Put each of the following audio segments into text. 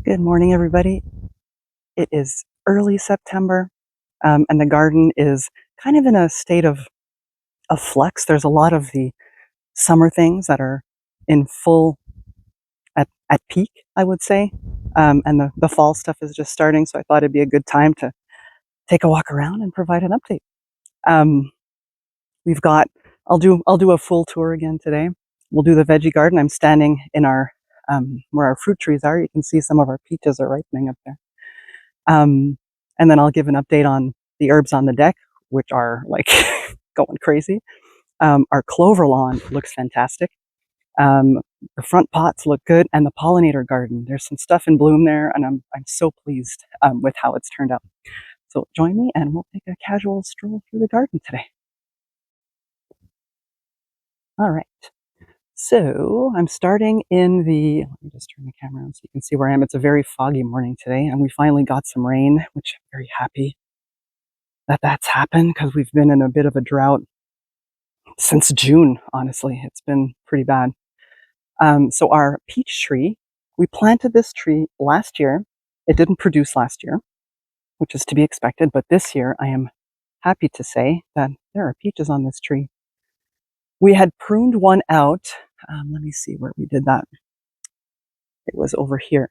Good morning, everybody. It is early September, and the garden is kind of in a state of flux. There's a lot of the summer things that are in full at peak, I would say, and the fall stuff is just starting. So I thought it'd be a good time to take a walk around and provide an update. Um, we've got I'll do a full tour again today. We'll do the veggie garden. I'm standing in our where our fruit trees are. You can see some of our peaches are ripening up there. Um, and then I'll give an update on the herbs on the deck, which are like going crazy. Our clover lawn looks fantastic. Um, the front pots look good, and the pollinator garden. There's some stuff in bloom there, and I'm so pleased with how it's turned out. So join me, and we'll take a casual stroll through the garden today. All right. So I'm starting in the. Let me just turn the camera on so you can see where I am. It's a very foggy morning today, and we finally got some rain, which I'm very happy that's happened because we've been in a bit of a drought since June. Honestly, it's been pretty bad. So our peach tree, we planted this tree last year. It didn't produce last year, which is to be expected. But this year, I am happy to say that there are peaches on this tree. We had pruned one out. Let me see where we did that. It was over here.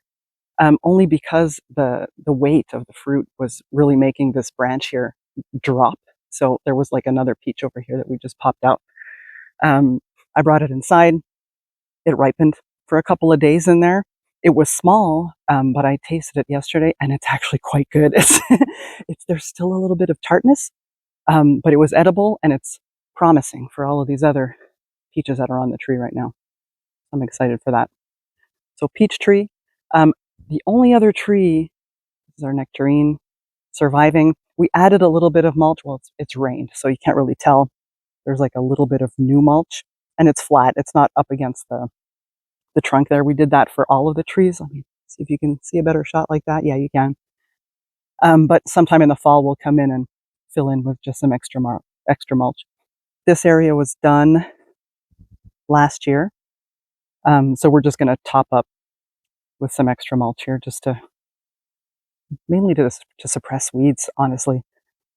Only because the weight of the fruit was really making this branch here drop. So there was like another peach over here that we just popped out. I brought it inside. It ripened for a couple of days in there. It was small, but I tasted it yesterday, and it's actually quite good. There's still a little bit of tartness, but it was edible, and it's promising for all of these other peaches that are on the tree right now. I'm excited for that. So peach tree. The only other tree is our nectarine surviving. We added a little bit of mulch. Well, it's rained, so you can't really tell. There's like a little bit of new mulch, and it's flat. It's not up against the trunk there. We did that for all of the trees. Let me see if you can see a better shot like that. Yeah, you can. But sometime in the fall, we'll come in and fill in with just some extra mulch. This area was done last year, so we're just going to top up with some extra mulch here, just to mainly to suppress weeds, honestly,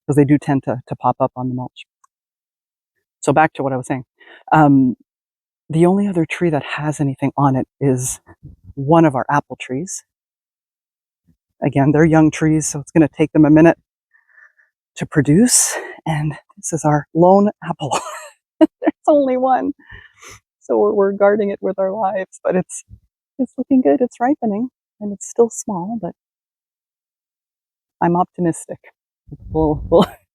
because they do tend to pop up on the mulch. So back to what I was saying. The only other tree that has anything on it is one of our apple trees. Again, they're young trees, so it's going to take them a minute to produce. And this is our lone apple. There's only one. So we're guarding it with our lives, but it's looking good. It's ripening, and it's still small, but I'm optimistic. We'll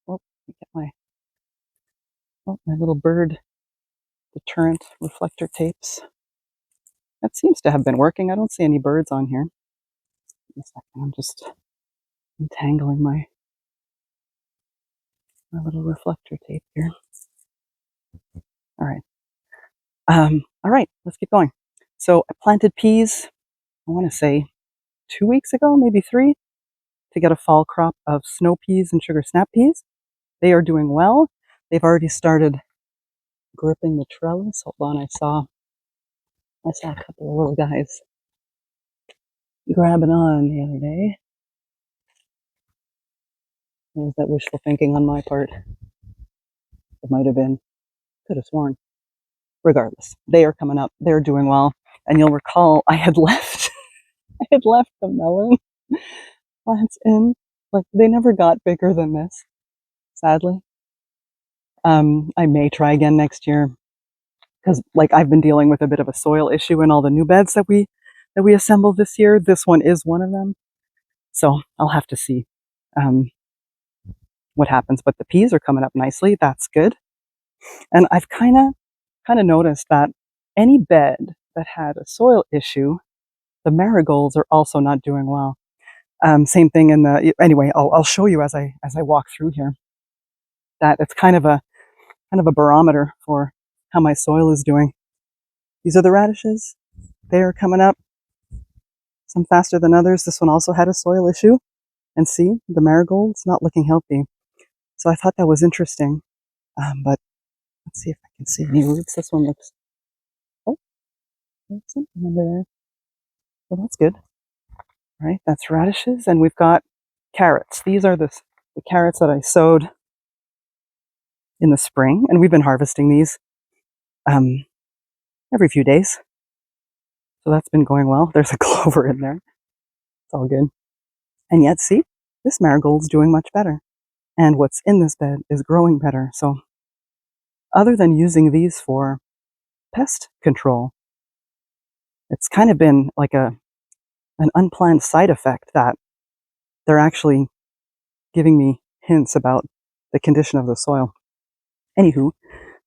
oh, get my little bird deterrent reflector tapes. That seems to have been working. I don't see any birds on here. Give me a second. I'm just entangling my little reflector tape here. All right. All right, let's keep going. So I planted peas, I want to say 2 weeks ago, maybe 3, to get a fall crop of snow peas and sugar snap peas. They are doing well. They've already started gripping the trellis. Hold on, I saw a couple of little guys grabbing on the other day. Was that wishful thinking on my part? It might have been. Could have sworn. Regardless, they are coming up. They're doing well. And you'll recall I had left the melon plants in. Like, they never got bigger than this, sadly. I may try again next year, because like I've been dealing with a bit of a soil issue in all the new beds that we assembled this year. This one is one of them. So I'll have to see what happens. But the peas are coming up nicely. That's good. And I've kind of noticed that any bed that had a soil issue, the marigolds are also not doing well. Same thing in the, anyway, I'll show you as I walk through here, that it's kind of a barometer for how my soil is doing. These are the radishes. They are coming up, some faster than others. This one also had a soil issue. And see, the marigold's not looking healthy. So I thought that was interesting. But let's see if I can see any roots. This one looks, oh, there's something under there. Well, that's good. right? That's radishes. And we've got carrots. These are the carrots that I sowed in the spring, and we've been harvesting these um, every few days. So that's been going well. There's a clover in there. It's all good. And yet, see, this marigold's doing much better. And what's in this bed is growing better. So other than using these for pest control, it's kind of been like an unplanned side effect that they're actually giving me hints about the condition of the soil. Anywho,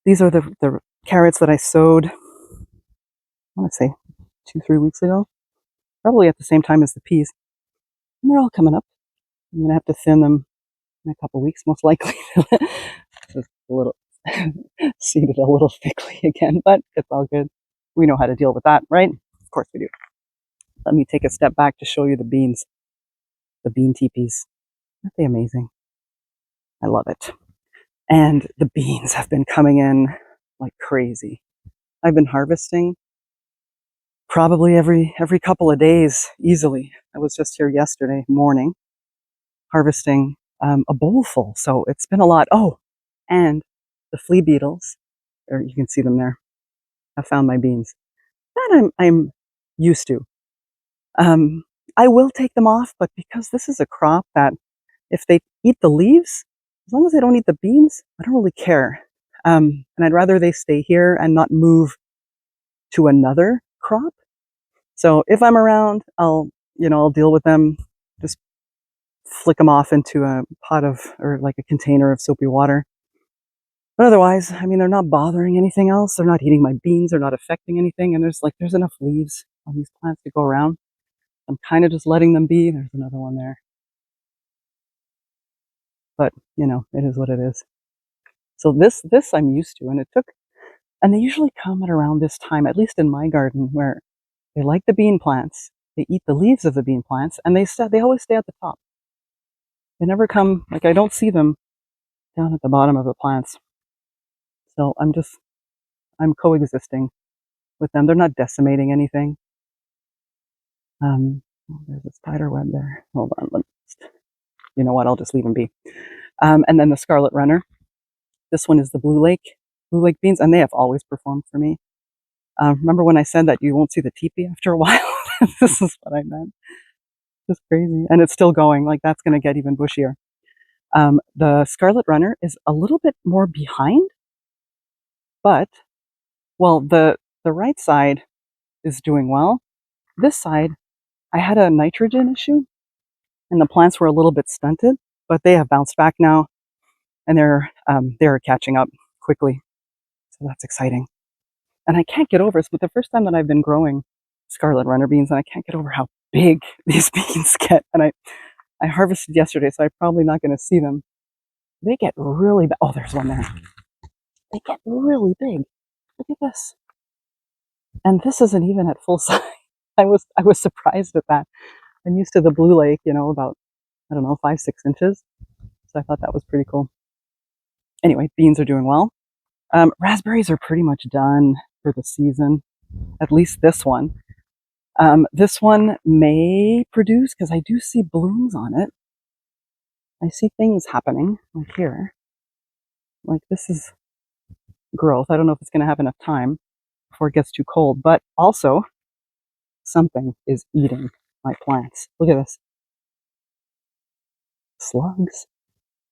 these are the carrots that I sowed, I want to say 2-3 weeks ago, probably at the same time as the peas. And they're all coming up. I'm going to have to thin them in a couple weeks, most likely. Just a little seeded a little thickly again, but it's all good. We know how to deal with that, right? Of course we do. Let me take a step back to show you the beans, the bean teepees. Aren't they amazing? I love it. And the beans have been coming in like crazy. I've been harvesting probably every couple of days easily. I was just here yesterday morning harvesting a bowl full, so it's been a lot. Oh, and the flea beetles, or you can see them there. I found my beans. That I'm used to. I will take them off, but because this is a crop that if they eat the leaves, as long as they don't eat the beans, I don't really care. And I'd rather they stay here and not move to another crop. So if I'm around, I'll deal with them. Just flick them off into a pot of, or like a container of soapy water. But otherwise, I mean, they're not bothering anything else. They're not eating my beans. They're not affecting anything. And there's enough leaves on these plants to go around. I'm kind of just letting them be. There's another one there. But, it is what it is. So this I'm used to, and they usually come at around this time, at least in my garden, where they like the bean plants, they eat the leaves of the bean plants, and they always stay at the top. They never come, like I don't see them down at the bottom of the plants. So I'm coexisting with them. They're not decimating anything. There's a spider web there. Hold on, you know what, I'll just leave them be. And then the scarlet runner. This one is the blue lake beans, and they have always performed for me. Remember when I said that you won't see the teepee after a while? This is what I meant. Just crazy. And it's still going. Like, that's going to get even bushier. The scarlet runner is a little bit more behind, but, well, the right side is doing well. This side, I had a nitrogen issue, and the plants were a little bit stunted, but they have bounced back now, and they're catching up quickly. So that's exciting. And I can't get over it. It's the first time that I've been growing scarlet runner beans, and I can't get over how big these beans get. And I harvested yesterday, so I'm probably not going to see them. They get really big. Oh, there's one there. They get really big. Look at this. And this isn't even at full size. I was surprised at that. I'm used to the blue lake, about, I don't know, 5-6 inches. So I thought that was pretty cool. Anyway, beans are doing well. Raspberries are pretty much done for the season, at least this one. This one may produce, because I do see blooms on it. I see things happening like here. Like, this is growth. I don't know if it's going to have enough time before it gets too cold, but also something is eating my plants. Look at this. Slugs?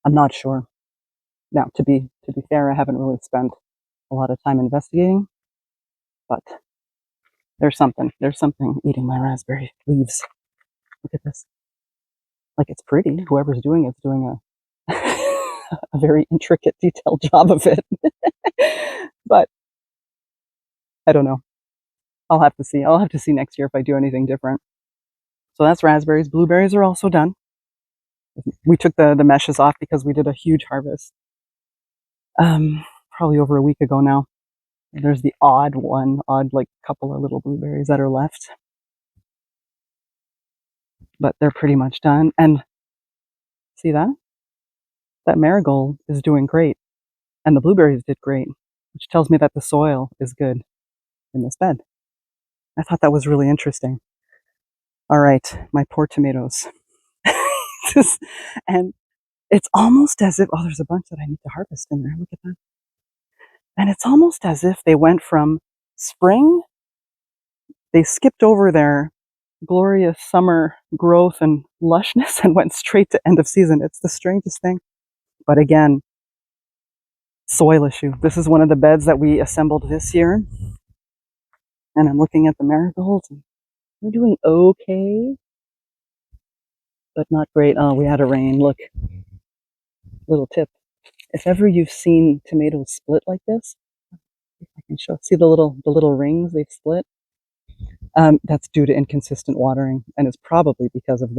I'm not sure. Now, to be fair, I haven't really spent a lot of time investigating, but there's something eating my raspberry leaves. Look at this. Like, it's pretty. Whoever's doing it's doing a a very intricate, detailed job of it. But I don't know. I'll have to see. I'll have to see next year if I do anything different. So that's raspberries. Blueberries are also done. We took the meshes off because we did a huge harvest. Probably over a week ago now. There's the odd like couple of little blueberries that are left. But they're pretty much done. And see that? That marigold is doing great. And the blueberries did great, which tells me that the soil is good in this bed. I thought that was really interesting. All right, my poor tomatoes. And it's almost as if, oh, there's a bunch that I need to harvest in there. Look at that. And it's almost as if they went from spring, they skipped over their glorious summer growth and lushness and went straight to end of season. It's the strangest thing. But again, soil issue. This is one of the beds that we assembled this year. And I'm looking at the marigolds. And they're doing okay, but not great. Oh, we had a rain. Look, little tip. If ever you've seen tomatoes split like this, if I can show. See the little rings they've split? That's due to inconsistent watering, and it's probably because of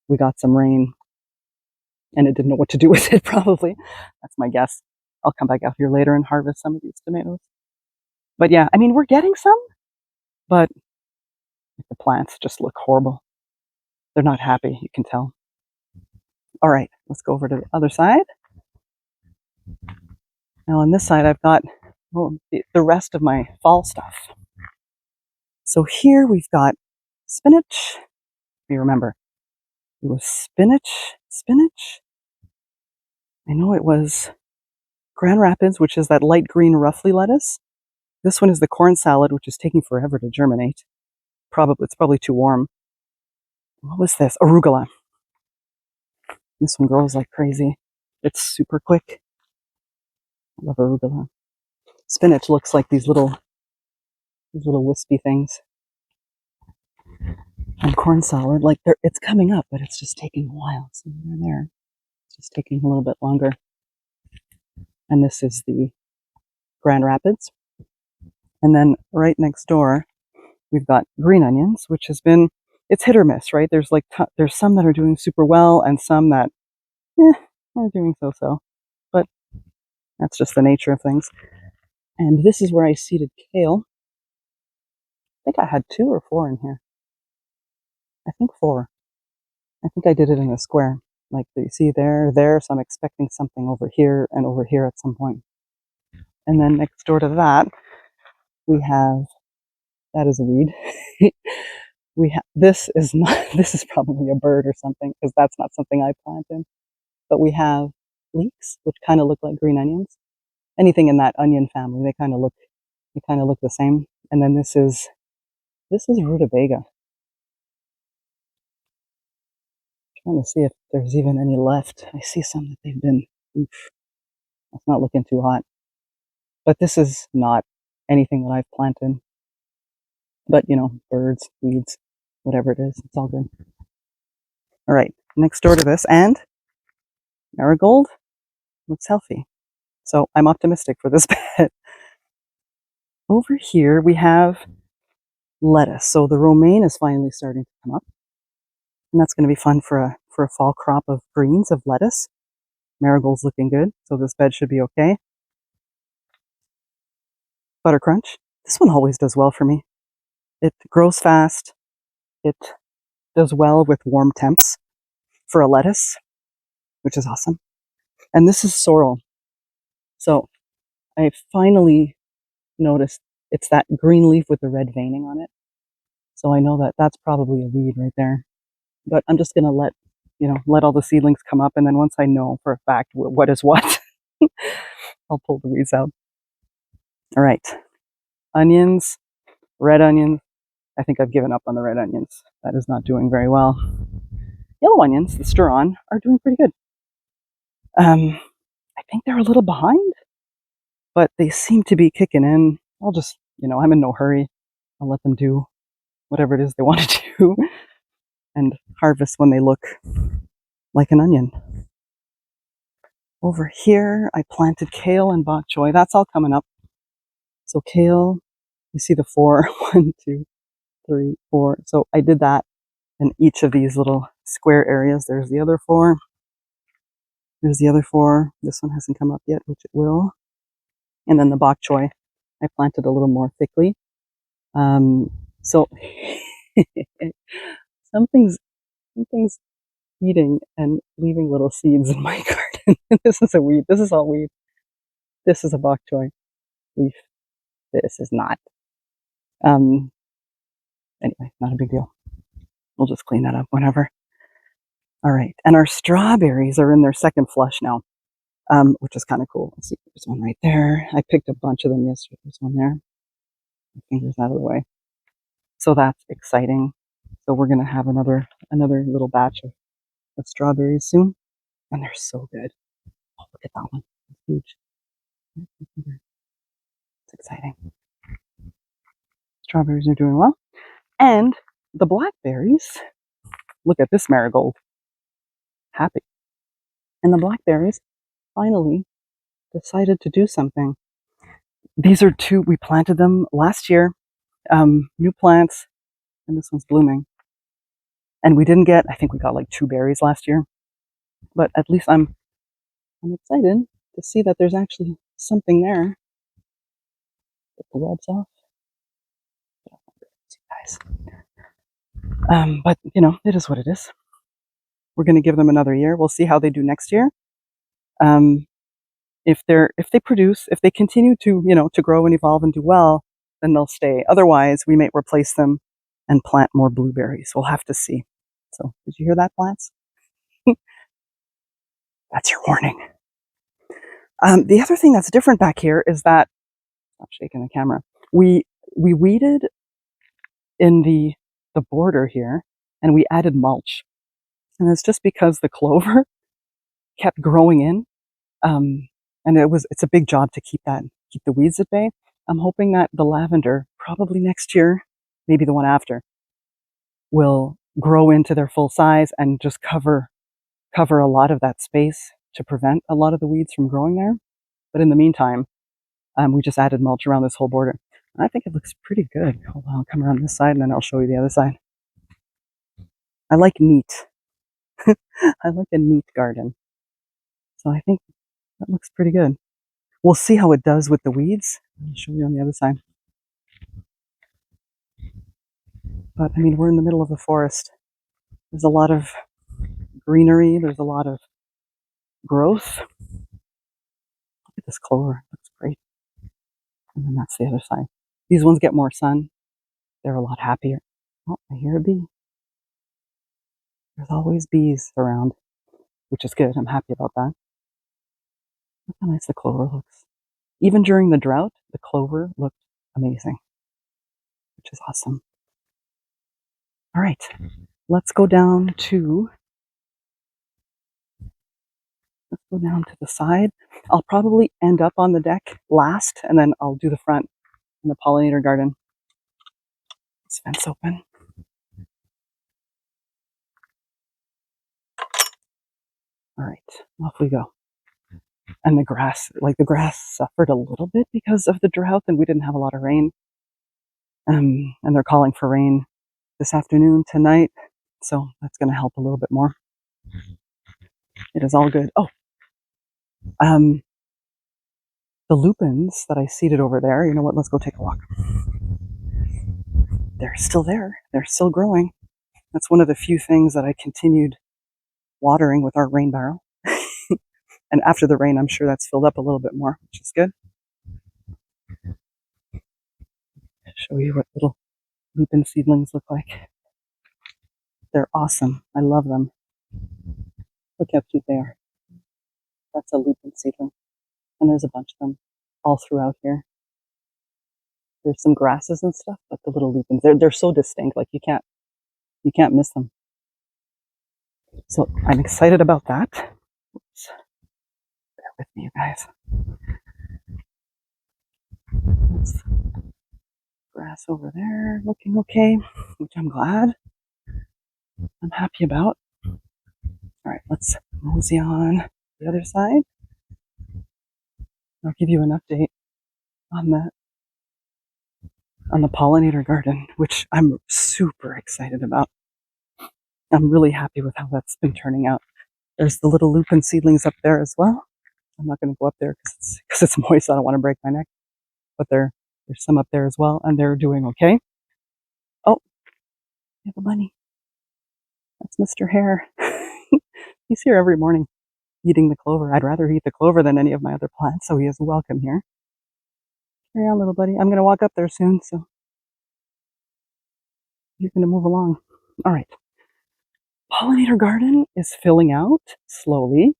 we got some rain and it didn't know what to do with it, probably. That's my guess. I'll come back out here later and harvest some of these tomatoes. But yeah, I mean, we're getting some, but the plants just look horrible. They're not happy, you can tell. All right, let's go over to the other side. Now on this side, I've got the rest of my fall stuff. So here we've got spinach. You remember, it was spinach. I know it was Grand Rapids, which is that light green ruffly lettuce. This one is the corn salad, which is taking forever to germinate. It's probably too warm. What was this? Arugula. This one grows like crazy. It's super quick. I love arugula. Spinach looks like these little wispy things. And corn salad, like it's coming up, but it's just taking a while. So they're there. It's just taking a little bit longer. And this is the Grand Rapids. And then right next door, we've got green onions, which has been, it's hit or miss, right? There's there's some that are doing super well and some that are doing so-so. But that's just the nature of things. And this is where I seeded kale. I think I had 2 or 4 in here. I think 4. I think I did it in a square. Like you see there. So I'm expecting something over here and over here at some point. And then next door to that, we have, that is a weed. This is probably a bird or something, because that's not something I planted. But we have leeks, which kind of look like green onions. Anything in that onion family, they kind of look the same. And then this is rutabaga. Trying to see if there's even any left. I see some that they've been, oof, that's not looking too hot. But this is not anything that I've planted. But, birds, weeds, whatever it is, it's all good. All right, next door to this, and marigold looks healthy. So I'm optimistic for this bed. Over here we have lettuce. So the romaine is finally starting to come up. And that's going to be fun for a fall crop of greens, of lettuce. Marigold's looking good, so this bed should be okay. Butter crunch. This one always does well for me. It grows fast. It does well with warm temps for a lettuce, which is awesome. And this is sorrel. So I finally noticed it's that green leaf with the red veining on it. So I know that that's probably a weed right there. But I'm just going to let all the seedlings come up. And then once I know for a fact what is what, I'll pull the weeds out. All right. Onions, red onions. I think I've given up on the red onions. That is not doing very well. Yellow onions, the stir-on, are doing pretty good. I think they're a little behind, but they seem to be kicking in. I'll just, I'm in no hurry. I'll let them do whatever it is they want to do and harvest when they look like an onion. Over here, I planted kale and bok choy. That's all coming up. So kale, you see the 4, 1, 2, 3, 4. So I did that in each of these little square areas. There's the other 4. There's the other 4. This one hasn't come up yet, which it will. And then the bok choy, I planted a little more thickly. So something's eating and leaving little seeds in my garden. This is a weed. This is all weed. This is a bok choy leaf. This is not. Anyway, not a big deal. We'll just clean that up whenever. All right. And our strawberries are in their second flush now, which is kind of cool. Let's see, there's one right there. I picked a bunch of them yesterday. There's one there. My fingers out of the way. So that's exciting. So we're going to have another little batch of strawberries soon. And they're so good. Oh, look at that one. It's huge. It's exciting. Strawberries are doing well. And the blackberries, look at this marigold. Happy. And the blackberries finally decided to do something. These are two, we planted them last year, new plants, and this one's blooming. And we didn't get, I think we got like 2 berries last year, but at least I'm excited to see that there's actually something there. Get the webs off. Guys. But you know, it is what it is. We're going to give them another year. We'll see how they do next year. If they produce, if they continue to, you know, to grow and evolve and do well, then they'll stay. Otherwise, we may replace them and plant more blueberries. We'll have to see. So, did you hear that, plants? That's your warning. The other thing that's different back here is that, stop shaking the camera. We weeded in the border here, and we added mulch, and it's just because the clover kept growing in, and it's a big job to keep the weeds at bay. I'm hoping that the lavender, probably next year, maybe the one after, will grow into their full size and just cover a lot of that space to prevent a lot of the weeds from growing there. But in the meantime, we just added mulch around this whole border. I think it looks pretty good. Hold on, I'll come around this side and then I'll show you the other side. I like neat. I like a neat garden. So I think that looks pretty good. We'll see how it does with the weeds. I'll show you on the other side. But I mean, we're in the middle of a forest. There's a lot of greenery. There's a lot of growth. Look at this clover. It looks great. And then that's the other side. These ones get more sun. They're a lot happier. Oh, I hear a bee. There's always bees around, which is good. I'm happy about that. Look how nice the clover looks. Even during the drought, the clover looked amazing, which is awesome. All right, let's go down to the side. I'll probably end up on the deck last, and then I'll do the front in the pollinator garden. This fence open. All right, off we go. And the grass suffered a little bit because of the drought, and we didn't have a lot of rain. And they're calling for rain this afternoon, tonight, so that's going to help a little bit more. It is all good. Oh, the lupines that I seeded over there, you know what, let's go take a walk. They're still there. They're still growing. That's one of the few things that I continued watering with our rain barrel. And after the rain, I'm sure that's filled up a little bit more, which is good. I'll show you what little lupine seedlings look like. They're awesome. I love them. Look how cute they are. That's a lupine seedling. And there's a bunch of them all throughout here. There's some grasses and stuff, but the little lupines, they're so distinct, like you can't miss them. So I'm excited about that. Oops. Bear with me, you guys. That's grass over there looking okay, which I'm glad. I'm happy about. All right, let's mosey on the other side. I'll give you an update on the pollinator garden, which I'm super excited about. I'm really happy with how that's been turning out. There's the little lupine seedlings up there as well. I'm not going to go up there because it's moist. I don't want to break my neck. But there's some up there as well, and they're doing okay. Oh, we have a bunny. That's Mr. Hare. He's here every morning eating the clover. I'd rather eat the clover than any of my other plants, so he is welcome here. Carry on, little buddy. I'm going to walk up there soon, so you're going to move along. All right. pollinator garden is filling out slowly.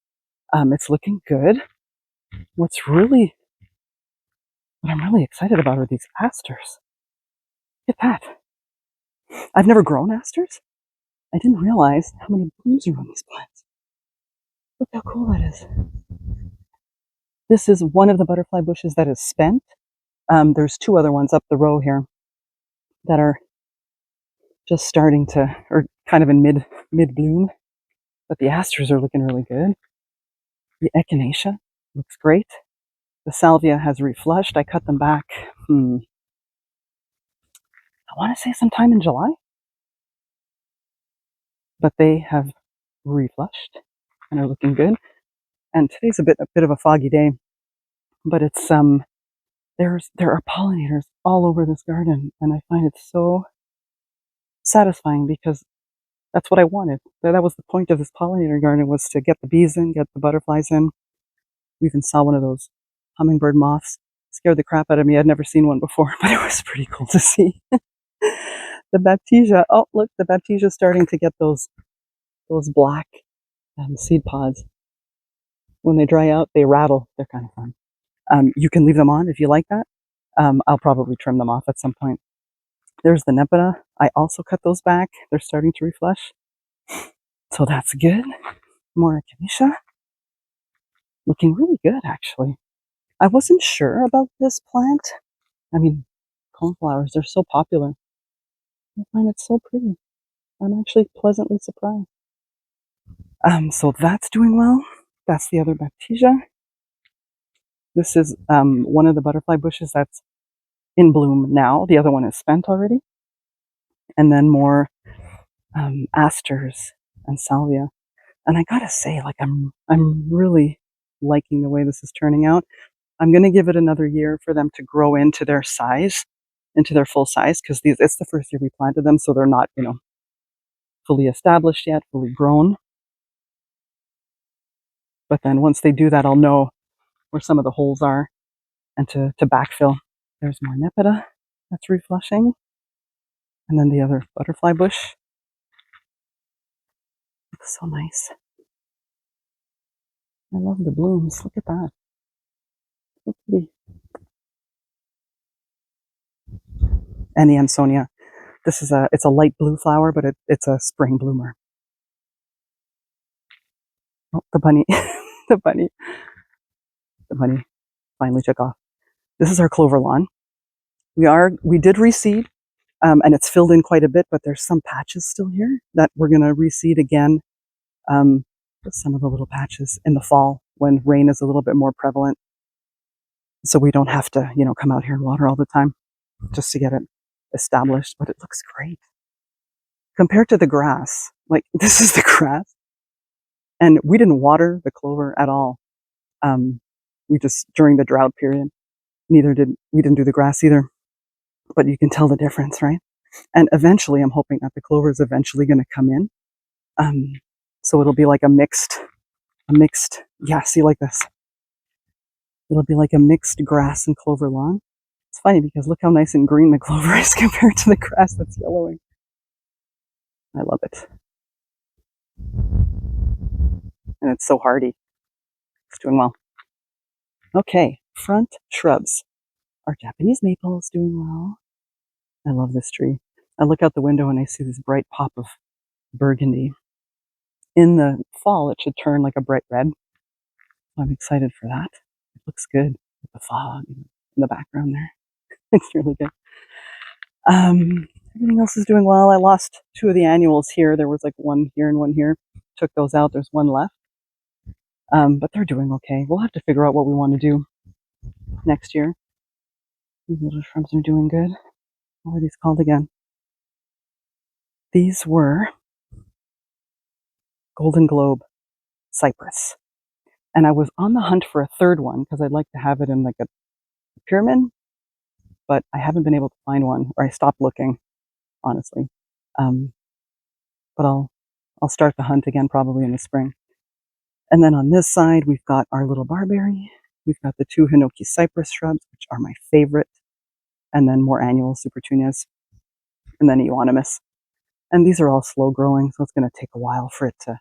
It's looking good. What I'm really excited about are these asters. Look at that. I've never grown asters. I didn't realize how many blooms are on these plants. Look how cool that is. This is one of the butterfly bushes that is spent. There's two other ones up the row here that are just starting to, or kind of in mid bloom. But the asters are looking really good. The echinacea looks great. The salvia has reflushed. I cut them back, I want to say sometime in July. But they have reflushed and are looking good. And today's a bit of a foggy day, but it's there are pollinators all over this garden, and I find it so satisfying because that's what I wanted. That was the point of this pollinator garden, was to get the bees in, get the butterflies in. We even saw one of those hummingbird moths. Scared the crap out of me. I'd never seen one before, but it was pretty cool to see. The baptisia. Oh, look, the baptisia is starting to get those black seed pods. When they dry out, they rattle. They're kind of fun. You can leave them on if you like that. I'll probably trim them off at some point. There's the nepeta. I also cut those back. They're starting to reflush. So that's good. More echinacea. Looking really good, actually. I wasn't sure about this plant. I mean, coneflowers, they're so popular. I find it so pretty. I'm actually pleasantly surprised. So that's doing well. That's the other baptisia. This is one of the butterfly bushes that's in bloom now. The other one is spent already. And then more asters and salvia. And I gotta say, like, I'm really liking the way this is turning out. I'm gonna give it another year for them to grow into their size, into their full size, because it's the first year we planted them, so they're not, fully established yet, fully grown. But then once they do that, I'll know where some of the holes are and to backfill. There's more nepeta that's reflushing. And then the other butterfly bush. Looks so nice. I love the blooms. Look at that. So pretty. And the Ansonia. It's a light blue flower, but it's a spring bloomer. Oh, the bunny. the bunny finally took off. This is our clover lawn. We did reseed, and it's filled in quite a bit, but there's some patches still here that we're going to reseed again. Some of the little patches in the fall when rain is a little bit more prevalent, so we don't have to, come out here and water all the time just to get it established. But it looks great compared to the grass. Like, this is the grass, and we didn't water the clover at all. We just, during the drought period, we didn't do the grass either. But you can tell the difference, right? And eventually, I'm hoping that the clover is eventually going to come in. So it'll be like a mixed, yeah, see, like this. It'll be like a mixed grass and clover lawn. It's funny because look how nice and green the clover is compared to the grass that's yellowing. I love it. And it's so hardy. It's doing well. Okay, front shrubs. Our Japanese maple is doing well. I love this tree. I look out the window and I see this bright pop of burgundy. In the fall, it should turn like a bright red. I'm excited for that. It looks good with the fog in the background there. It's really good. Everything else is doing well. I lost two of the annuals here. There was like one here and one here. Took those out. There's one left. But they're doing okay. We'll have to figure out what we want to do next year. These little shrubs are doing good. What are these called again? These were Golden Globe cypress. And I was on the hunt for a third one because I'd like to have it in like a pyramid, but I haven't been able to find one, or I stopped looking, honestly. But I'll start the hunt again probably in the spring. And then on this side, we've got our little barberry. We've got the two Hinoki cypress shrubs, which are my favorite, and then more annual supertunias, and then euonymus. And these are all slow growing, so it's going to take a while for it to,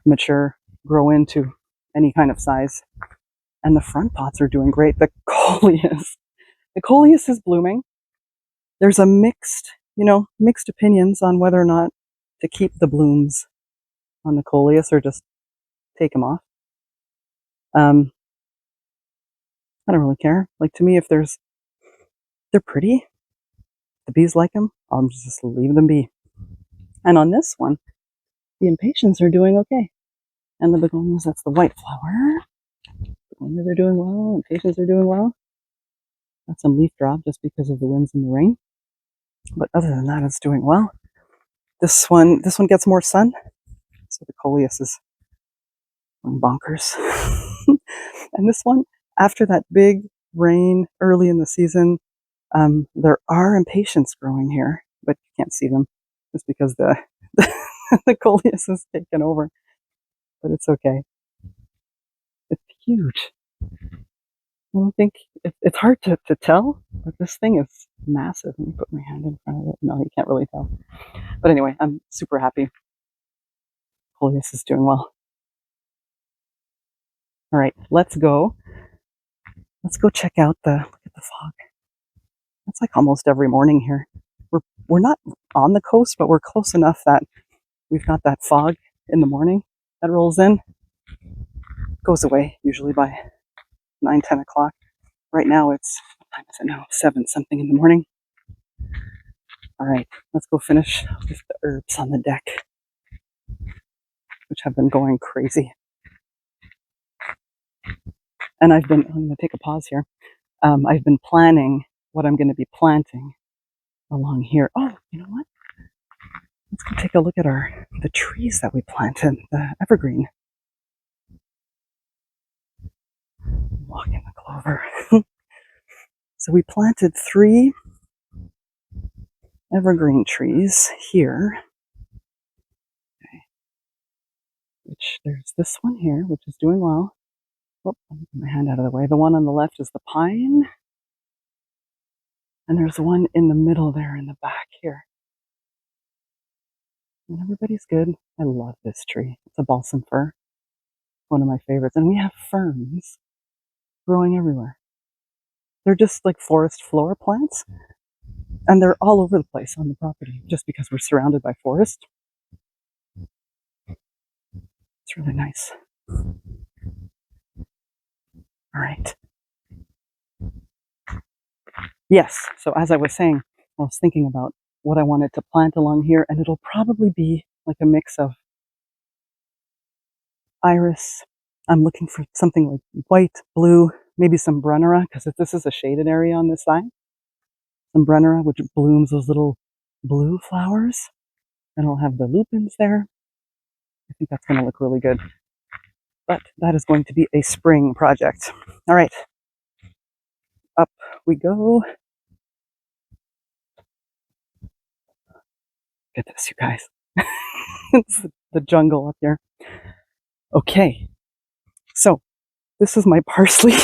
mature, grow into any kind of size. And the front pots are doing great. The coleus is blooming. There's a mixed opinions on whether or not to keep the blooms on the coleus or just take them off. I don't really care. Like, to me, if they're pretty, the bees like them, I'll just leave them be. And on this one, the impatiens are doing okay. And the begonias, that's the white flower. Begonias are doing well, impatiens are doing well. Got some leaf drop just because of the winds and the rain. But other than that, it's doing well. This one gets more sun. So the coleus is going bonkers. And this one, after that big rain early in the season, there are impatiens growing here, but you can't see them just because the the coleus is taken over. But it's okay. It's huge. I don't think it's hard to tell, but this thing is massive. Let me put my hand in front of it. No, you can't really tell. But anyway, I'm super happy. Coleus is doing well. All right, let's go. Let's go check out look at the fog. That's like almost every morning here. We're not on the coast, but we're close enough that we've got that fog in the morning that rolls in. Goes away usually by 9-10 o'clock. Right now it's, what time is it now? 7 something in the morning. All right, let's go finish with the herbs on the deck, which have been going crazy. And I'm going to take a pause here. I've been planning what I'm going to be planting along here. Oh, you know what? Let's go take a look at the trees that we planted, the evergreen. Walk in the clover. So we planted 3 evergreen trees here. Okay. Which there's this one here, which is doing well. Oh, let me get my hand out of the way. The one on the left is the pine. And there's one in the middle there in the back here. And everybody's good. I love this tree. It's a balsam fir. One of my favorites. And we have ferns growing everywhere. They're just like forest floor plants. And they're all over the place on the property just because we're surrounded by forest. It's really nice. All right. Yes, so as I was saying, I was thinking about what I wanted to plant along here, and it'll probably be like a mix of iris. I'm looking for something like white, blue, maybe some Brennera, because this is a shaded area on this side. Some Brennera, which blooms those little blue flowers. And I'll have the lupines there. I think that's going to look really good. But that is going to be a spring project. All right. Up we go. Get this, you guys. It's the jungle up here. Okay. So, this is my parsley.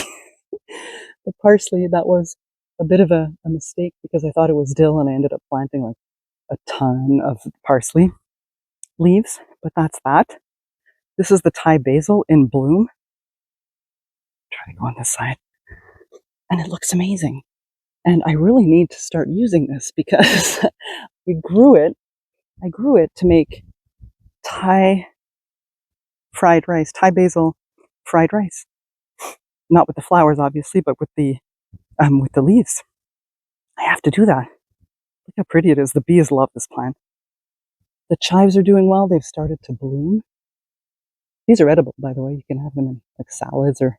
The parsley, that was a bit of a mistake because I thought it was dill and I ended up planting like a ton of parsley leaves, but that's that. This is the Thai basil in bloom. Try to go on this side. And it looks amazing. And I really need to start using this because I grew it to make Thai fried rice, Thai basil fried rice. Not with the flowers, obviously, but with the leaves. I have to do that. Look how pretty it is. The bees love this plant. The chives are doing well. They've started to bloom. These are edible, by the way. You can have them in like salads, or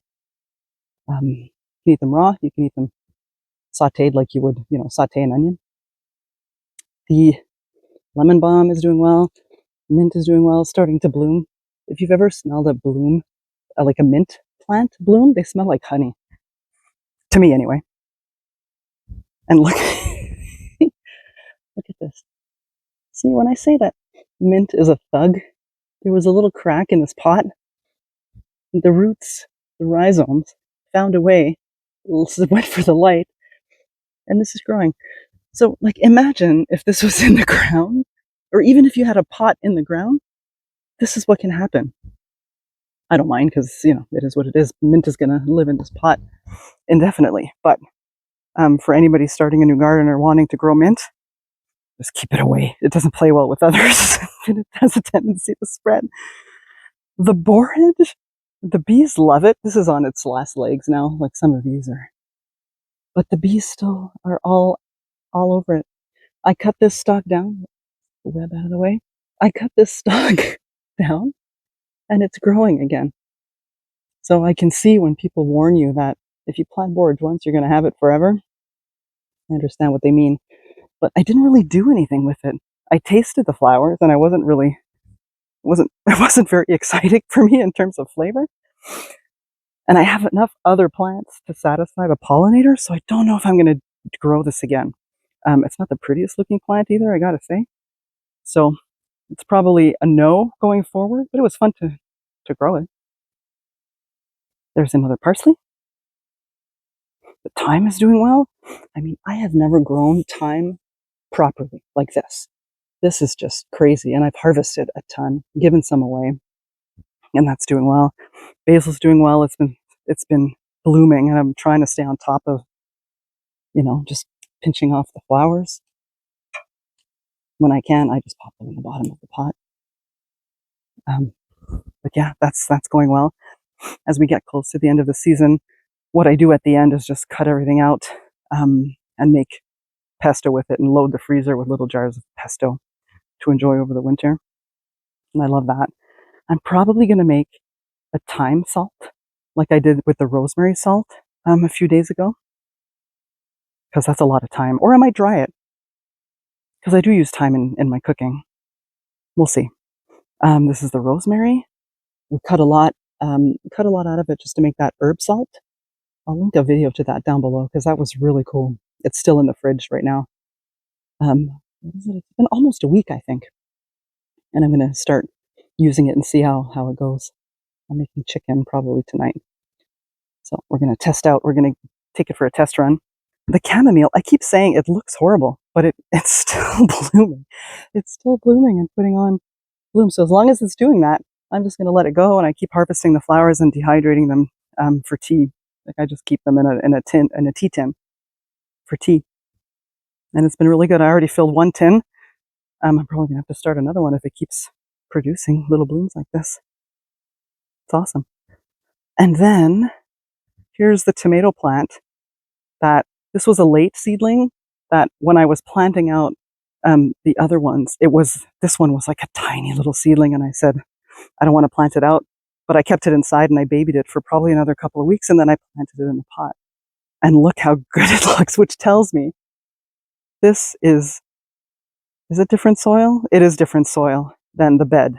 you can eat them raw. You can eat them sauteed like you would, saute an onion. The lemon balm is doing well. Mint is doing well, starting to bloom. If you've ever smelled a bloom, like a mint plant bloom, they smell like honey. To me, anyway. And look, look at this. See, when I say that mint is a thug, there was a little crack in this pot. The roots, the rhizomes, found a way, went for the light, and this is growing. So, like, imagine if this was in the ground, or even if you had a pot in the ground, this is what can happen. I don't mind because, it is what it is. Mint is going to live in this pot indefinitely. But for anybody starting a new garden or wanting to grow mint, just keep it away. It doesn't play well with others, and it has a tendency to spread. The borage, the bees love it. This is on its last legs now, like some of these are. But the bees still are all over it. I cut this stalk down, the web out of the way. I cut this stalk down and it's growing again. So I can see when people warn you that if you plant borage once, you're going to have it forever. I understand what they mean. But I didn't really do anything with it. I tasted the flowers and I it wasn't very exciting for me in terms of flavor. And I have enough other plants to satisfy the pollinator, so I don't know if I'm going to grow this again. It's not the prettiest looking plant either, I gotta say. So it's probably a no going forward, but it was fun to grow it. There's another parsley. The thyme is doing well. I mean, I have never grown thyme properly like this. This is just crazy, and I've harvested a ton, given some away, and that's doing well. Basil's doing well. It's been blooming, and I'm trying to stay on top of, just pinching off the flowers. When I can, I just pop them in the bottom of the pot. But yeah, that's going well. As we get close to the end of the season, what I do at the end is just cut everything out, and make pesto with it and load the freezer with little jars of pesto to enjoy over the winter. And I love that. I'm probably going to make a thyme salt like I did with the rosemary salt a few days ago, because that's a lot of thyme. Or I might dry it, because I do use thyme in my cooking. We'll see. This is the rosemary. We cut a lot out of it just to make that herb salt. I'll link a video to that down below because that was really cool. It's still in the fridge right now. What is it? It's been almost a week, I think. And I'm going to start using it and see how it goes. I'm making chicken probably tonight. So we're going to take it for a test run. The chamomile, I keep saying it looks horrible, but it's still blooming. It's still blooming and putting on bloom. So as long as it's doing that, I'm just going to let it go, and I keep harvesting the flowers and dehydrating them for tea. Like, I just keep them in a tea tin for tea, and it's been really good. I already filled one tin. I'm probably gonna have to start another one if it keeps producing little blooms like this. It's awesome. And then here's the tomato plant. This was a late seedling that when I was planting out the other ones, this one was like a tiny little seedling, and I said, I don't want to plant it out, but I kept it inside and I babied it for probably another couple of weeks, and then I planted it in the pot. And look how good it looks, which tells me this is it different soil? It is different soil than the bed.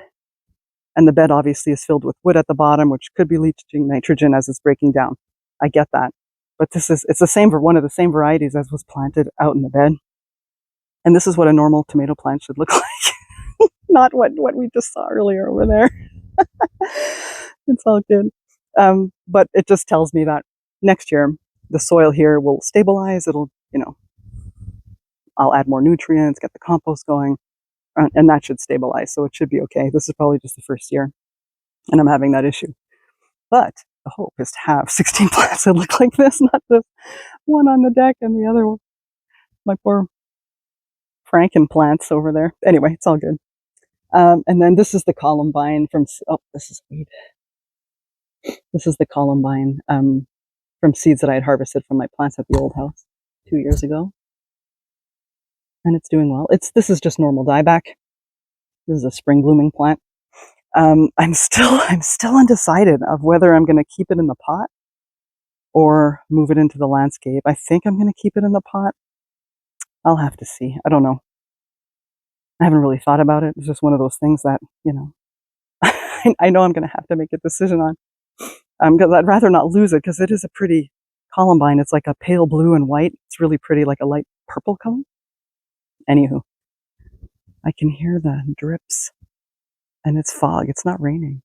And the bed obviously is filled with wood at the bottom, which could be leaching nitrogen as it's breaking down. I get that. But it's the same, one of the same varieties as was planted out in the bed. And this is what a normal tomato plant should look like. Not what we just saw earlier over there. It's all good. But it just tells me that next year, the soil here will stabilize. I'll add more nutrients, get the compost going, and that should stabilize. So it should be okay. This is probably just the first year, and I'm having that issue. But the hope is to have 16 plants that look like this, not this one on the deck and the other one. My poor Franken plants over there. Anyway, it's all good. And then this is the columbine this is weed. This is the columbine from seeds that I had harvested from my plants at the old house 2 years ago. And it's doing well. This is just normal dieback. This is a spring blooming plant. I'm still undecided of whether I'm going to keep it in the pot or move it into the landscape. I think I'm going to keep it in the pot. I'll have to see. I don't know. I haven't really thought about it. It's just one of those things that, I know I'm going to have to make a decision on. Because I'd rather not lose it, because it is a pretty columbine. It's like a pale blue and white. It's really pretty, like a light purple color. Anywho, I can hear the drips, and it's fog. It's not raining.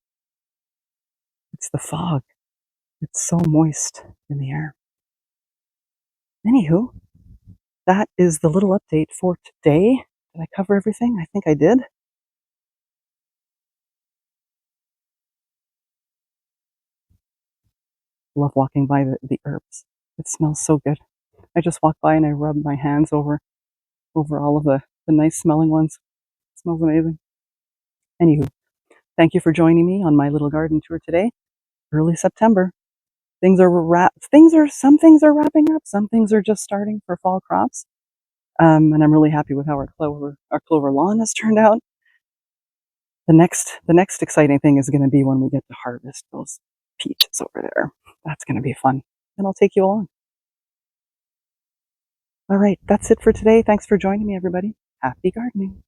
It's the fog. It's so moist in the air. Anywho, that is the little update for today. Did I cover everything? I think I did. Love walking by the herbs. It smells so good. I just walk by and I rub my hands over all of the nice smelling ones. It smells amazing. Anywho, thank you for joining me on my little garden tour today. Early September. Some things are wrapping up, some things are just starting for fall crops. And I'm really happy with how our clover lawn has turned out. The next exciting thing is going to be when we get to harvest those peaches over there. That's going to be fun. And I'll take you along. All right, that's it for today. Thanks for joining me, everybody. Happy gardening.